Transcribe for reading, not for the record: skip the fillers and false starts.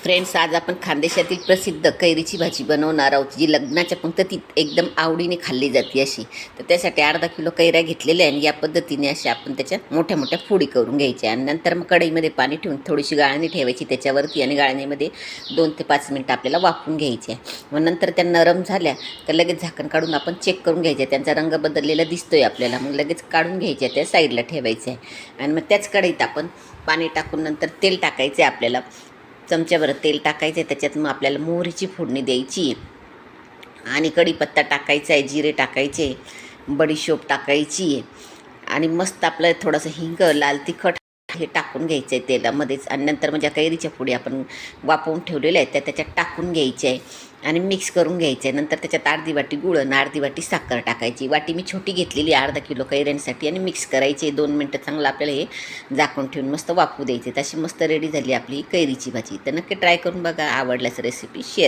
Friends, आज आपण खानदेशातील प्रसिद्ध कैरीची भाजी बनवणार आहोत, जी लग्नाच्या पंक्तीत एकदम आवडीने खाल्ली जाते अशी. तर त्यासाठी अर्धा किलो कैऱ्या घेतलेल्या आहे आणि या पद्धतीने अशा आपण त्याच्या मोठ्या मोठ्या फोडी करून घ्यायच्या. आणि नंतर मग कढईमध्ये पाणी ठेवून थोडीशी गाळणी ठेवायची त्याच्यावरती आणि गाळणीमध्ये 2 ते 5 मिनटं आपल्याला वाफवून घ्यायचे. मग नंतर त्या नरम झाल्या तर लगेच झाकण काढून आपण चेक करून घ्यायच्या. त्यांचा रंग बदललेला दिसतोय आपल्याला, मग लगेच काढून घ्यायच्या, त्या साईडला ठेवायच्या. आणि मग त्याच कढईत आपण पाणी टाकून नंतर तेल टाकायचे. आपल्याला चमच्याभर तेल टाकायचं आहे, त्याच्यात मग आपल्याला मोहरीची फोडणी द्यायची आणि कढीपत्ता टाकायचा आहे, जिरे टाकायचे, बडीशोप टाकायची आणि मस्त आपलं थोडंसं हिंग, लाल तिखट हे टाकून घ्यायचं आहे तेलामध्येच. आणि नंतर म्हणजे कैरीच्या फोडी आपण वाफवून ठेवलेल्या आहेत त्या त्याच्यात टाकून घ्यायच्या आहे आणि मिक्स करून घ्यायचं आहे. नंतर त्याच्यात अर्धी वाटी गुळ आणि अर्धी वाटी साखर टाकायची. वाटी मी छोटी घेतलेली अर्धा किलो कैऱ्यांसाठी आणि मिक्स करायचे. 2 मिनटं चांगलं आपल्याला हे झाकून ठेवून मस्त वाफवू द्यायचे. तशी मस्त रेडी झाली आपली कैरीची भाजी. तर नक्की ट्राय करून बघा. आवडल्यास रेसिपी शेअर